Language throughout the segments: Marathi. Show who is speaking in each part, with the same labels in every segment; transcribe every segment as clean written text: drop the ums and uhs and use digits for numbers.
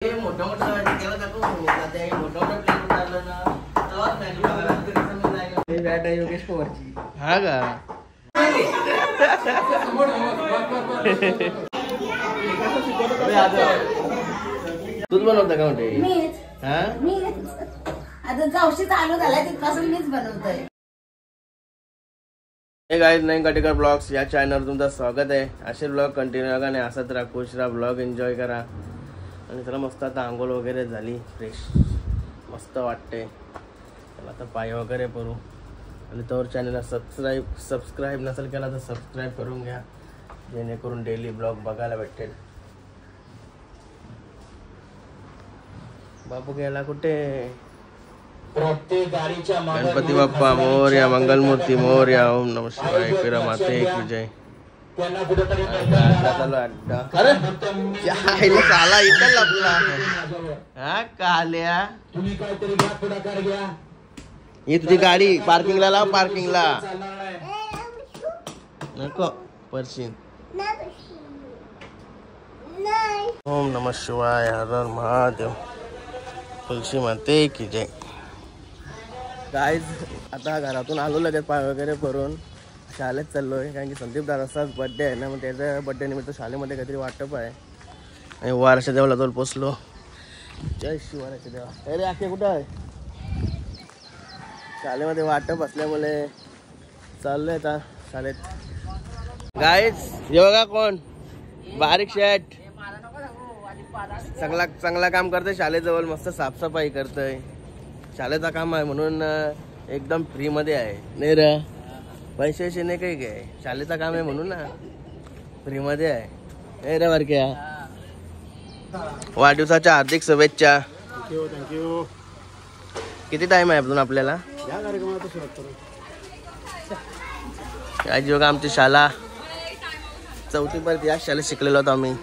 Speaker 1: मोठा मोठा तेव्हा टाकू त्या मोठा मोठा प्लेट उतारलं ना तेव्हाच मॅगी बॅट आहे योगेश पवारची.
Speaker 2: हा का तूच बनवता का म्हणते? हा
Speaker 3: आता जाऊशी चालू झालाय तिथपासून मीच बनवतोय.
Speaker 2: हे गाईज नवीन काटेकर ब्लॉग्स या चॅनलवर तुमचं स्वागत आहे. असे ब्लॉग कंटिन्यू करा आणि असंच राहा, खुश राहा, ब्लॉग एन्जॉय करा. आणि चला मस्त आता आंघोळ वगैरे झाली, फ्रेश मस्त वाटते. चला आता पाय वगैरे करू आणि तोवर चॅनलला सबस्क्राईब नसेल केला तर सबस्क्राईब करून घ्या, जेणेकरून डेली ब्लॉग बघायला भेटेल. बापू गेला कुठे? गणपती बाप्पा मोरया, मंगलमूर्ती मोरया, ओम नमः शिवाय, फिरा माते की जय. साला इथं लपला हा काल्या. ही तुझी गाडी पार्किंगला लाव, पार्किंगला नको परशीन. ओम नमः शिवाय, हर हर महादेव, तुलसी माते की जय. गाईज आता घरातून आलो, लगेच पाय वगैरे करून शाळेत चाललोय, कारण की संदीप दादाचाच बड्डे आहे ना. मग त्याच्या बड्डे निमित्त शाळेमध्ये काहीतरी वाटप आहे आणि वाराच्या देवाला जाऊन पोचलो. जय शिवाराच्या देवा. अरे आखे कुठं आहे? शाळेमध्ये वाटप असल्यामुळे चाललोय आता शाळेत. गाईज हे बघा कोण, बारीक शेठ चांगला काम करतोय शाळेजवळ, मस्त साफसफाई करतोय. शाळेचा काम आहे म्हणून एकदम फ्री मध्ये आहे. नाही रे पैसे नाही काही काय, शाळेचा काम आहे म्हणून ना फ्री मध्ये आहे. नाही रे बारक्या, वाढदिवसाच्या हार्दिक शुभेच्छा.
Speaker 4: थँक्यू.
Speaker 2: किती टाइम आहे अजून आपल्याला? बघा आमची शाळा 4थी पर्यंत या शाळेत शिकलेलो होतो आम्ही.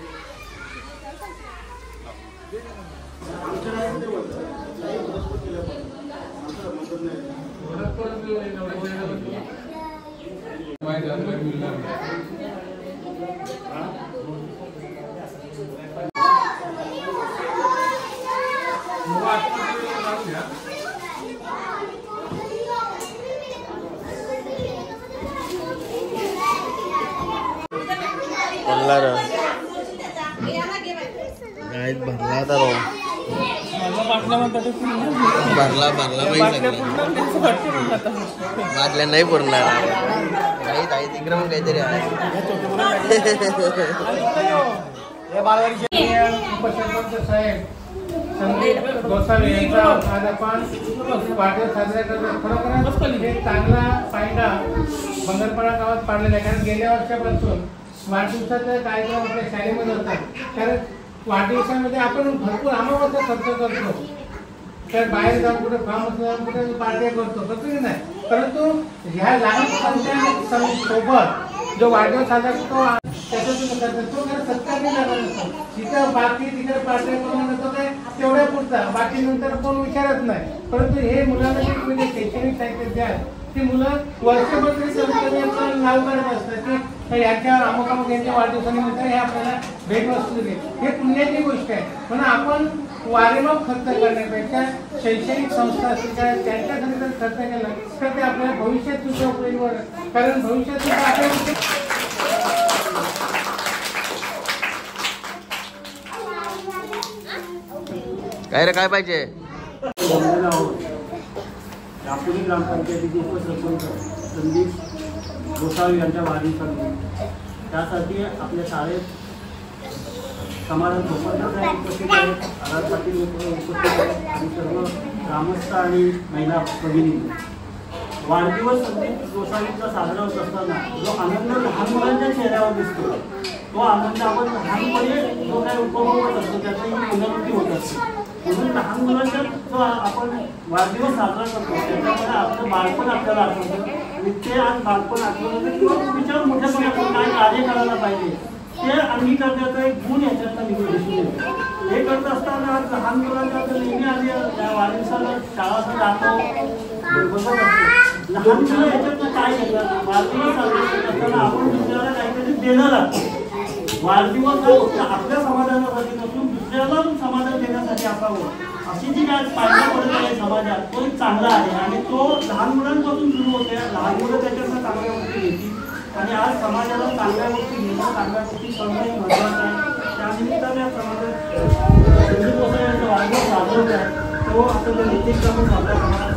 Speaker 2: भरला तर भरला बाटल्या नाही पुरणार. काही तिकडे मग काहीतरी आहे.
Speaker 4: संदीप गोसावी यांचा आज आपण वाढदिवस साजरा करतो. खरोखरच हे चांगला फायदा बंगरपाडा गावात पाडलेला आहे, कारण गेल्या वर्षापासून वाढदिवसाचा कार्यक्रम आपल्या शाळेमध्ये होतात. कारण वाढदिवसामध्ये आपण भरपूर अमावस्या खर्च करतो, तर बाहेर जाऊन कुठे फार्म जाऊन कुठे पार्ट्या करतो की नाही. परंतु ह्या लहान सोबत जो वाढदिवस साजरा करतो त्याच्यातून तो जर सत्कार नाही झाला नसतो, तिथं बाकी तिकडे पार्ट्या करून नसतो काय तेवढ्या पुरता, बाकी नंतर कोण विचारत नाही. परंतु हे मुलांना जे शैक्षणिक साहित्य द्याल ती मुलं वर्षभर नाव करत असतात की यांच्या अमुक अमुक यांच्या वाढदिवसानिमित्त हे आपल्याला भेटवस्तू दिली. हे पुण्याची गोष्ट आहे. म्हणून आपण वारेमाप खर्च करण्यापेक्षा शैक्षणिक संस्था असतील का त्यांच्यासाठी जर खर्च केला तर ते आपल्याला भविष्यात सुद्धा उपयोगी पडेल. कारण भविष्यात सुद्धा आपल्याला
Speaker 2: काय रे काय पाहिजे?
Speaker 4: दापोली ग्रामपंचायतीचे उपसरपंच संदीप गोसावी यांच्या वाढदिवसानिमित्त त्यासाठी आपल्या शाळेत समारंभ उपस्थित आहेत. आधार पाटील उपस्थित आहेत आणि सर्व ग्रामस्थ आणि महिला भगिनी. वाढदिवस संदीप गोसावीचा साजरा होत असताना जो आनंद लहान मुलांच्या चेहऱ्यावर दिसतो, तो आनंद आपण लहानपणी जो काही उपभोग होत असतो त्याची पुनरावृत्ती होत असते. म्हणून लहान मुलांचा जो आपण वाढदिवस साजरा करतो त्याच्यामध्ये आपलं बालपण आपल्याला आठवतं. आणि ते आज बालपण आठवलं किंवा विचार मोठ्यापणे आपण काय कार्य करायला पाहिजे ते अंगीकारण्याचा एक गुण याच्यातनं दिसून येतो. हे करत असताना आज लहान मुलांच्या नेहमी आधी त्या वाढदिवसाला शाळा जातो बघत असतो. लहान मुलं याच्यातनं काय घेतात, वाढदिवस साजरा करत असताना आपण दुसऱ्याला काहीतरी देणं लागतं. वाढदिवस आपल्या समाधानासाठी नसून
Speaker 5: दुसऱ्याला पण समाधान देण्यासाठी असावं अशी जी काय पाहिजे पडत आहे समाजात तो एक चांगला आहे आणि तो लहान मुलांपासून सुरू होते. लहान मुलं त्याच्यातनं चांगल्या गोष्टी घेतील आणि आज समाजाला चांगल्या गोष्टी घेणं चांगल्या गोष्टी करणं महत्त्वाचं आहे. त्यानिमित्ताने या समाजात संदीप गोसावी यांचा वाढदिवस साजरत आहे तो आता त्या निश्चितपणे साजरा करणार.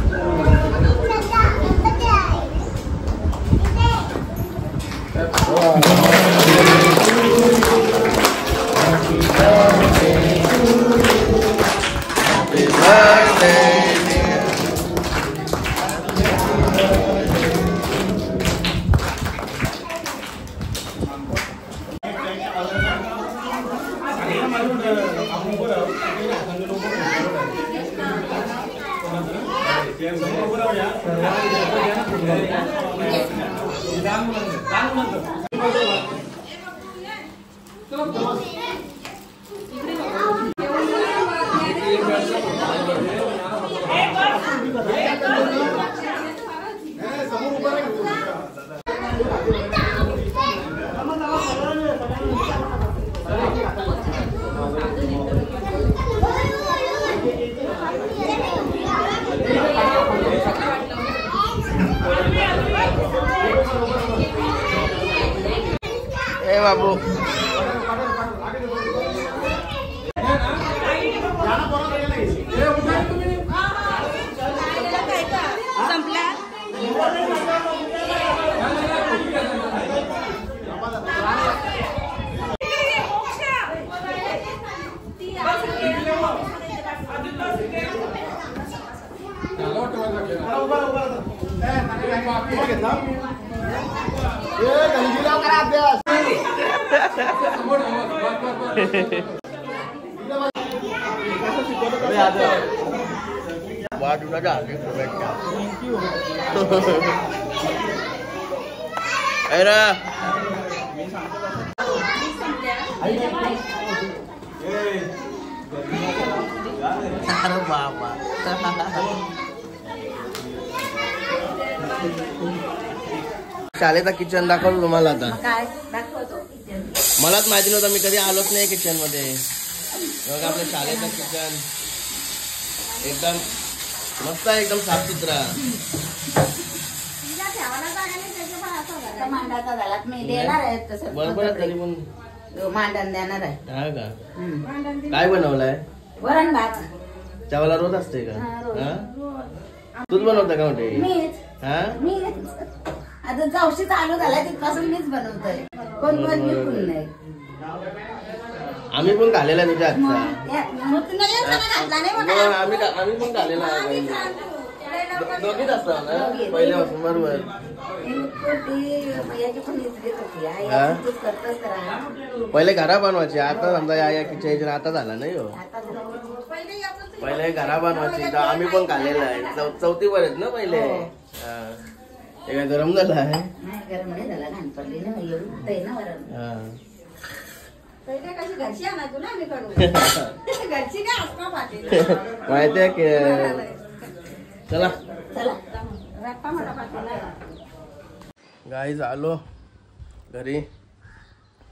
Speaker 2: ए बाबू वाढून अरे बाबा शाळेचा किचन दाखवलं तुम्हाला आता.
Speaker 3: काय दाखवतो
Speaker 2: मलाच माहिती नव्हतं, मी कधी आलोच नाही किचन मध्ये. बघा आपल्या शाळेचं किचन एकदम मस्त आहे, एकदम साफसुथरा.
Speaker 3: मांडाचा झाला मी देणार आहे तसं
Speaker 2: बरोबर तरी पण
Speaker 3: मांडण देणार आहे.
Speaker 2: हा का काय बनवलंय?
Speaker 3: वरण भात
Speaker 2: चावला रोज असते का?
Speaker 3: हा, रोज.
Speaker 2: हा तूच बनवता का मोठे?
Speaker 3: मीच
Speaker 2: हा
Speaker 3: आता जवशी चालू झालाय तिथपासून मीच बनवतोय. कोण कोण मी कोण नाही.
Speaker 2: आम्ही पण खाल्लेला तुझ्या हातचा.
Speaker 3: मग तू नाही घातला नाही
Speaker 2: मग
Speaker 3: बघा.
Speaker 2: आम्ही पण खाल्लेला आहे. दोघीच असतात ना पहिल्यापासून. बरोबर
Speaker 3: याची पण इचरीत होती. आई
Speaker 2: हा?
Speaker 3: असं तूच करतोस तर हा.
Speaker 2: पहिले घरा बनवायचे, आता समजा या किचन आता झाला नाही हो.
Speaker 3: आता
Speaker 2: पहिले घरा बनवायची तर आम्ही पण खाल्लेलं आहे. चौथी पर्यंत ना पहिले. हा ते काय गरम झालं आहे?
Speaker 3: नाही गरम नाही झाला. घाण पडली ना एवढं ते ना वरण.
Speaker 2: हा
Speaker 3: पहिले कशी घरची आणायचो ना आम्ही कडून. घरची काय असणार पाटील.
Speaker 2: माहिती आहे की चला
Speaker 3: चला रट्टा मोठा पाटील.
Speaker 2: गाईज आलो घरी,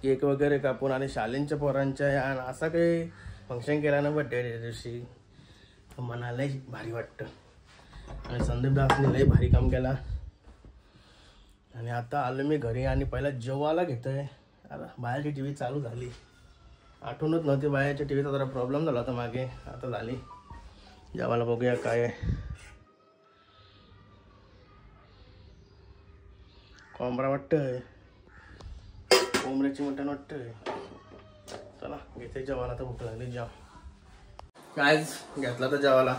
Speaker 2: केक वगैरे कापून आणि शालेंच्या पोरांच्या या असा काही फंक्शन केला ना बड्डे दिवशी. मनालाही भारी वाटतं आणि संदीप दासने लई भारी काम केला. आणि आता आलो मी घरी आणि पहिला जेवायला घेतोय. आता बाहेरची टी व्ही चालू झाली, आठवणच नव्हती. बाहेरच्या टी व्हीचा जरा प्रॉब्लेम झाला होता मागे, आता झाली. जेवायला बघूया काय आहे. कोंबडा वाटतंय, कोंबड्याची मटण वाटतंय. चला घेते जेवायला, तर भूक लागली जाम. कायच घेतला तर जेवायला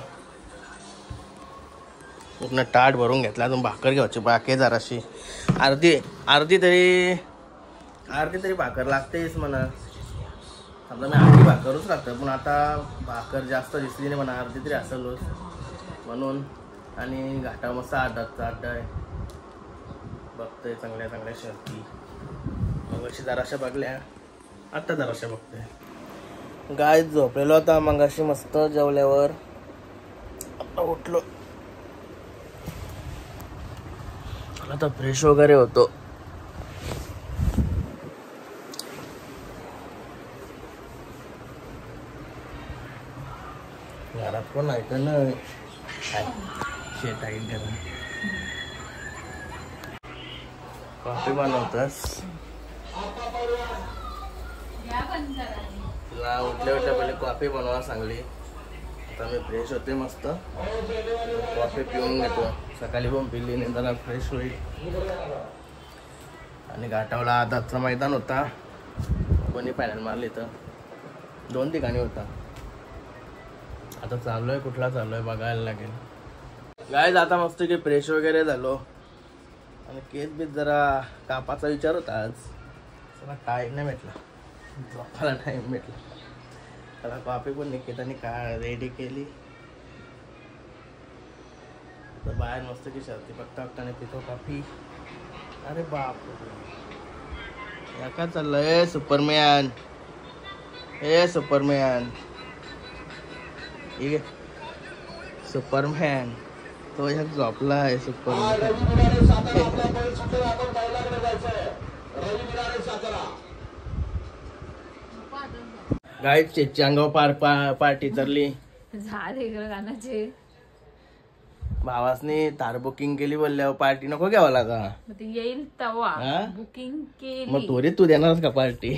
Speaker 2: पूर्ण ताट भरून घेतला. अजून भाकर घ्यायची बाकी जराशी. अर्धी तरी भाकर लागतेच म्हणा. समजा मी अर्धी भाकरच राहतं, पण आता भाकर जास्त दिसली नाही म्हणा, अर्धी तरी असेलच म्हणून. आणि घाटा मस्त अड्डा आहे. बघतोय चांगल्या चांगल्या शर्ती. मग अशी जराशा बघल्या, आत्ता जराशा बघतोय. गाय झोपलेलो आता मगाशी मस्त जेवल्यावर. आता उठलो, आता फ्रेश वगैरे होतो. घरात कोण ऐकलं ना शेट आहे घरात. कॉफी बनवतस तुला उठल्या उठल्या पहिले कॉफी बनवा सांगली. आता मी फ्रेश होते मस्त कॉफी पिऊन घेतो. सकाळी पण पिली नाही जरा फ्रेश होईल. आणि घाटावला आजचा मैदान होता. कोणी फायनल मारली तर 2 ठिकाणी होता. आता चालू आहे कुठला चालू आहे बघायला लागेल. गायज आता मस्त की फ्रेश वगैरे झालो आणि केस बीस जरा कापाचा विचार होता. आज जरा टाईम नाही भेटला झोपायला टाईम भेटला. त्याला कॉफी पण निकिताने रेडी केली. तर बाहेर मस्त की शर्ती बघता बघताने पितो कॉफी. अरे बाप या काय चाललंय सुपरमॅन. ए सुपरमॅन ठीक आहे सुपरमॅन तो एक झोपला आहे सुपरमॅन. गाईड चेची अंगावर पार्टी तरली
Speaker 6: झाले गाण्याचे
Speaker 2: भावासनी तार बुकिंग केली बोलल्यावर पार्टी नको घ्यावा लागा.
Speaker 6: ते येईल तवा
Speaker 2: हा?
Speaker 6: बुकिंग केली
Speaker 2: मग तोरी तू देणारच का पार्टी.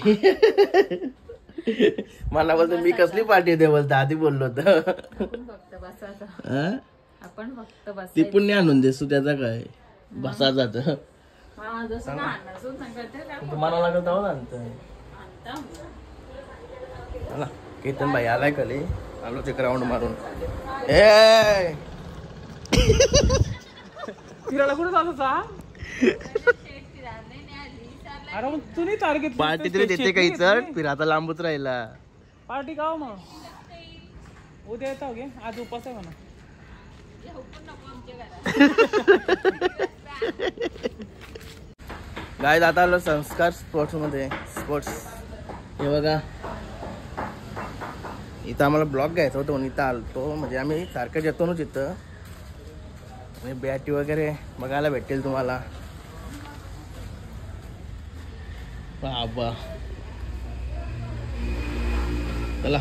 Speaker 2: मला बोलतो मी कसली पार्टी दे बोलतो आधी बोललो तर.
Speaker 6: आपण फक्त बसायचं
Speaker 2: हा?
Speaker 6: आपण फक्त
Speaker 2: ती
Speaker 6: बसायचं.
Speaker 2: पुण्य आणून देसू त्याचा काय बसा जात
Speaker 6: मला जसं का आणलं सांगते काय
Speaker 2: तुम्हाला लागत आहोत आणतोय.
Speaker 6: आणता
Speaker 2: चला केतन भाई आलाय खाली आलो ते ग्राउंड मारून. ए
Speaker 7: फिरायला कुठे जात होता? अरे मग तू नाही टार्गेट
Speaker 2: पार्टी तरी देते काही चढ फिर आता लांबच राहिला.
Speaker 7: पार्टी का मग उद्या येतो घे आज उपास आहे म्हणा.
Speaker 2: गाय आता आलो संस्कार स्पोर्ट्स मध्ये. स्पोर्ट्स हे बघा इथं आम्हाला ब्लॉग घ्यायचा होता म्हणून इथं आलतो. म्हणजे आम्ही सारखं येतो ना तिथं आणि बॅटी वगैरे बघायला भेटेल तुम्हाला. बाबा चला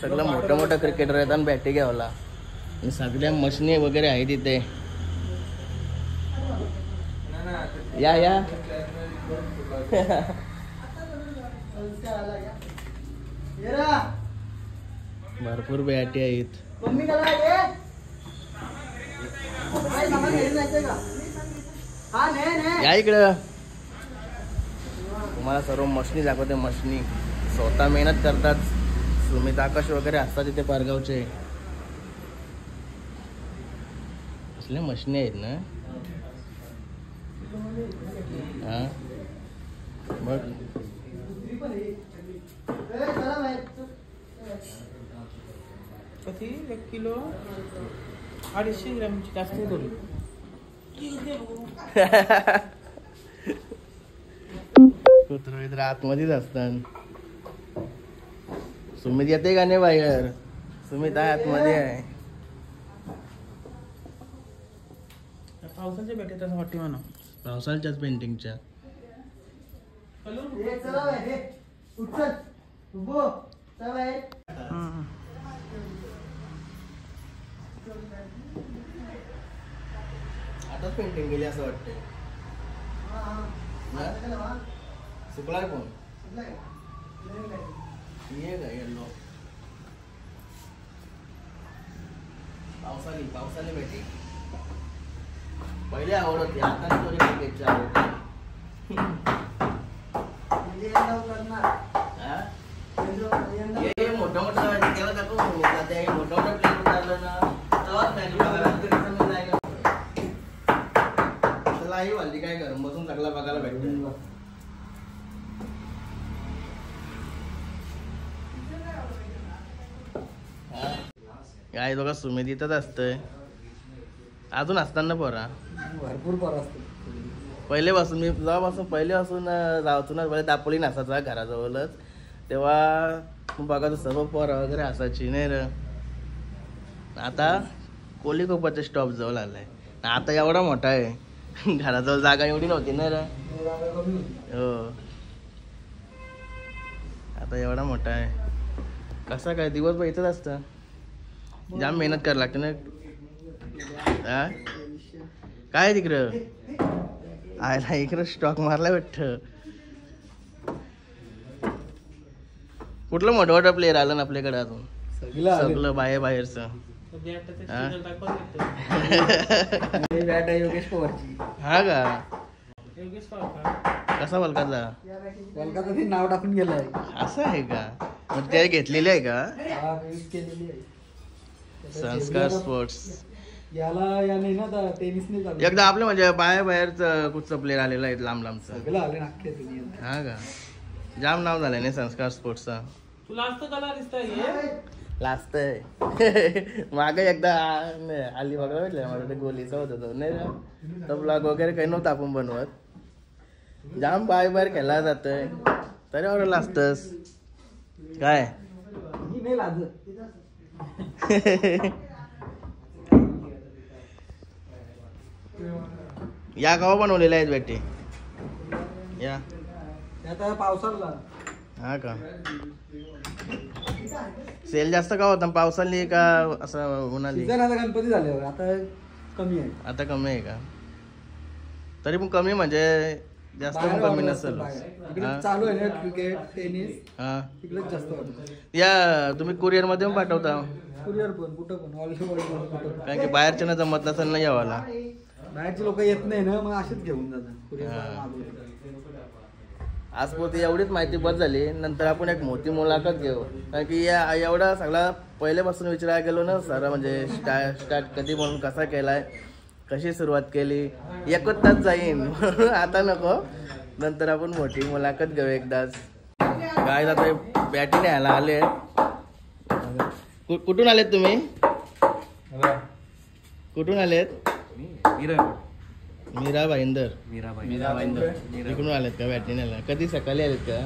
Speaker 2: सगळं मोठं मोठं क्रिकेटर आहेत आणि बॅटी घ्यावला आणि सगळ्या मशनी वगैरे आहेत इथे. या या भरपूर बॅटी आहेत. या इकडं तुम्हाला सर्व मशनी दाखवते. मशनी स्वतः मेहनत करतात. सुमित आकाश वगैरे असतात तिथे पारगावचे. असले मशनी आहेत ना. हा बघ
Speaker 7: कधी 1 किलो 250 ग्रॅमची जास्त धरू.
Speaker 2: कुत्र इतर आतमध्येच असतात. सुमित येते का नाही बाहेर. सुमित आहे आतमध्ये आहे.
Speaker 7: पावसाच्या भेटेत असं वाटते म्हणा.
Speaker 2: पावसाळ्याच्याच पेंटिंगच्या आताच पेंटिंग केली असं वाटतंय. सुकलाय पण ये का येलो पावसाली भेटी पहिले आवड होती. आता स्टोरी क्रिकेटची आवड. हे मोठं मोठं तेव्हा दाखव त्या मोठं मोठं प्लेन उतरलं ना तेव्हाच मॅच बघायला. चला आई वाली काय करून बसून सगळा बघायला भेटतो. काय बघा सुमित इथंच असतंय अजून असताना पोरा
Speaker 1: भरपूर पोरं असते.
Speaker 2: पहिलेपासून मी जेव्हापासून पहिल्यापासून जावतो ना पहिले दापोली नसायचा घराजवळच तेव्हा बघा सर्व पोरं वगैरे असायची नाही र. आता कोलीकोपाच्या स्टॉप जवळ आलाय. आता एवढा मोठा आहे. घराजवळ जागा एवढी नव्हती ना र. हो आता एवढा मोठा आहे. कसा काय दिवसभर इथंच असतं जाम मेहनत करायला लागते ना हा? काय तिकडं आयला इकडं स्टॉक मारला भेटत कुठलं मोठं मोठं प्लेअर आलं ना आपल्याकडे अजून सगळं बाहेरचं
Speaker 1: योगेश पवारची
Speaker 2: हा का
Speaker 7: योगेश पवार
Speaker 2: कसा वलकाचा
Speaker 1: कोलकाता ते नाव टाकून गेलाय
Speaker 2: असं आहे का मग ते घेतलेली आहे का
Speaker 1: केलेली आहे
Speaker 2: संस्कार स्पोर्ट्स
Speaker 1: याने ना टेनिसने चालू
Speaker 2: एकदा आपलं म्हणजे बाहेरचं कुठचं प्लेअर आलेलं आहे लांब लांबचं
Speaker 1: सगळं आले नाख्य दुनियेत
Speaker 2: हा का जाम नाव झालंय ना संस्कार स्पोर्ट्सचा
Speaker 7: तू लास्ट कला दिसतंय
Speaker 2: लास्ट मागे एकदा आली बघा भेटलं मला ते गोलीचा होता तो नाही तो ब्लॉग वगैरे काही नव्हतं आपण बनवत जाम बाहेर खेळला जातोय तरी एवढं लाजतस काय
Speaker 1: ही नाही लाजत
Speaker 2: या गावा बनवलेल्या आहेत बेटे या
Speaker 1: आता पावसाला
Speaker 2: हा का सेल जास्त का होता पावसाली का असं उन्हाळी
Speaker 1: सीझन आता गणपती झाल्यावर आता कमी आहे
Speaker 2: आता कमी आहे का तरी पण कमी म्हणजे जास्त पण कमी नसेल
Speaker 1: इकडे चालू आहे ना क्रिकेट टेनिस
Speaker 2: हा
Speaker 1: तिकडेच जास्त वाटतं
Speaker 2: या तुम्ही कुरिअर मध्ये पण पाठवता
Speaker 1: कुरिअर पण कुठं पण ऑल वर्ल्ड कुठं
Speaker 2: कारण की बाहेरच्या ना जमत नसेल ना यावाला
Speaker 1: बाहेरचे लोक येत नाही ना मग असेच घेऊन जातात
Speaker 2: हा.
Speaker 1: कुरिअर
Speaker 2: आज पोती एवढीच माहिती बस झाली नंतर आपण एक मोठी मुलाखत घेऊ कारण की या एवढा सगळा पहिल्यापासून विचारायला गेलो ना सर म्हणजे स्टार्ट कधी म्हणून कसा केलाय कशी सुरुवात केली एकच तास जाईन आता नको नंतर आपण मोठी मुलाखत घेऊ एकदाच काय आता बॅटी न्यायला आले कुठून आलेत तुम्ही कुठून आलेत मीरा भाईंदर इकडून आलेत का बॅटी न्यायला कधी सकाळी आलेत का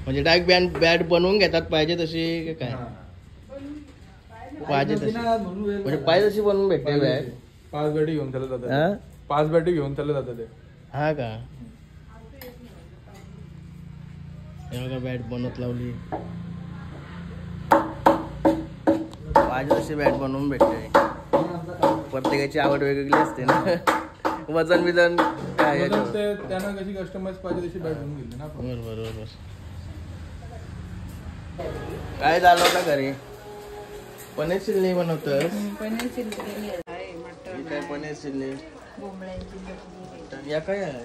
Speaker 2: म्हणजे डायरेक्ट बॅट बनवून घेतात पाहिजे तशी काय पाहिजे तशी म्हणजे पाहिजे तशी बनवून भेटते बॅट
Speaker 8: 5 बॅटी घेऊन चालत जातात 5 बॅटी घेऊन चालत जातात ते
Speaker 2: हा का एवढा बॅट बनवत लावली पाहिजे तशी बॅट बनवून भेटते प्रत्येकाची आवड वेगवेगळी असते ना वजन बिजन काय
Speaker 8: त्यांना कशी कस्टमाइज पाहिजे तशी बॅट बनवून घेतली ना
Speaker 2: बरोबर काय झालं होतं घरी पनीर चिल्ली बनवतं
Speaker 6: पनीर चिल्ली आहे मटन
Speaker 2: काय पनीर चिल्ली
Speaker 6: बोंबळ्याची
Speaker 2: या काय आहे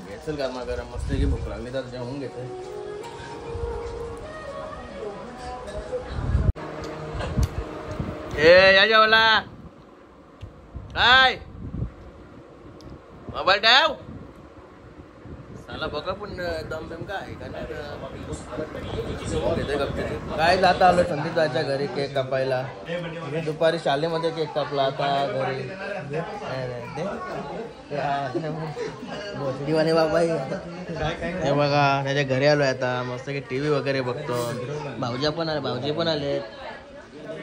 Speaker 2: घेतल गरमा गरम मस्त की भूक लागली तर जेवून घेते या जेवला काय मोबाईल ठेव साला बघा पण दम दम काय काय जाता आलो संदीप दाच्या घरी केक कापायला दुपारी शाळेमध्ये केक कापला आता घरी भोसडीवाने बाबा हे बघा त्याच्या घरी आलोय आता मस्त की टीव्ही वगैरे बघतो भाऊजी पण आलेत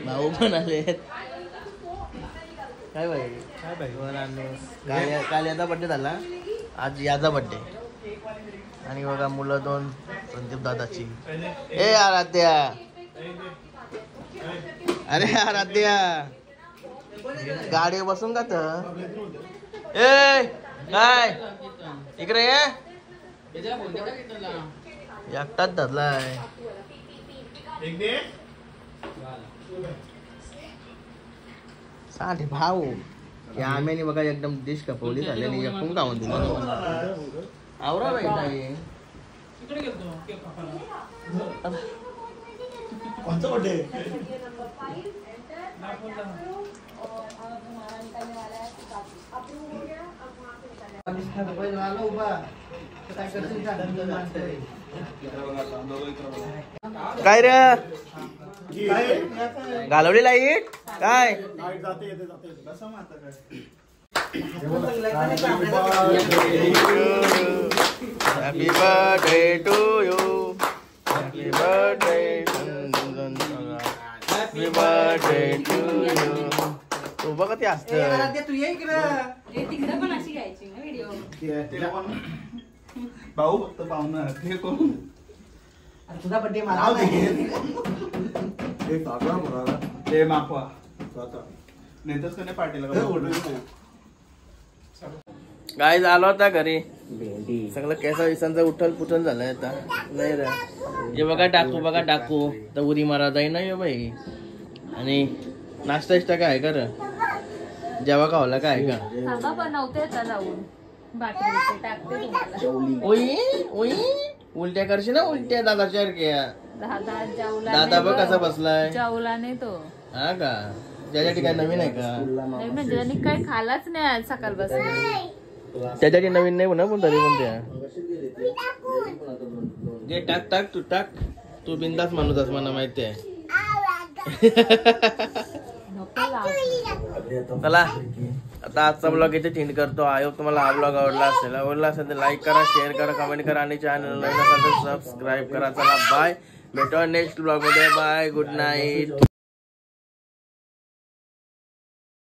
Speaker 2: भाऊ पण आलेत काय भाई काल याचा बड्डे झाला आज याचा बड्डे आणि बघा मुलं 2 संदीप दादाची ए आराध्या अरे आराध्या गाडी बसून का तर ए काय इकडे ये एकटाच धरलाय साठे भाऊ या आम्याने बघा एकदम डिश कपवली झालेली एकूण खाऊन दिली आवरा बाई
Speaker 7: इकडे गेलतो केक कापायला
Speaker 5: कोणतं बड्डे
Speaker 2: काय रे घालवली लाईट काय happy birthday to you happy birthday happy birthday to you तू बघ ते असतं
Speaker 3: तिकडे पण अशी घ्यायची ना व्हिडिओ
Speaker 5: भाऊ फक्त पाहुणा ते कोण
Speaker 1: तुझा बड्डे मला
Speaker 5: ते मागवा नेतच का नाही पार्टीला
Speaker 2: गाईज आलो होता घरी सगळं केसा विसांचा उठल पुठल झालंय आता नाही रे हे बघा टाकू तर उरी मारा जाई नाही बाई आणि नाश्ता इष्टा काय का र जेव्हा का होला काय का
Speaker 6: थांबा बनवते आता जाऊन बाटली टाकते तुम्हाला
Speaker 2: ओई ओई उलट्या करशील ना उलट्या दादाच्या
Speaker 6: दादा जेवला
Speaker 2: दादा बघ कसा बसलाय
Speaker 6: जेवला नाही तो
Speaker 2: हा का त्याच्या ठिकाणी नवीन आहे का
Speaker 6: नाही म्हणजे त्यांनी काही खालाच नाही आज सकाळपासून
Speaker 2: त्याच्यासाठी नवीन नाही म्हणा पण तरी पण त्या टाक तू टाक तू बिंदास माणूस मला माहिती आहे चला आता आजचा ब्लॉग इथे चेंज करतो आयो तुम्हाला हा ब्लॉग आवडला असेल तर लाईक करा शेअर करा कमेंट करा आणि चॅनल नवीन असेल तर सबस्क्राईब करा चला बाय भेटू नेक्स्ट ब्लॉग मध्ये बाय गुड नाईट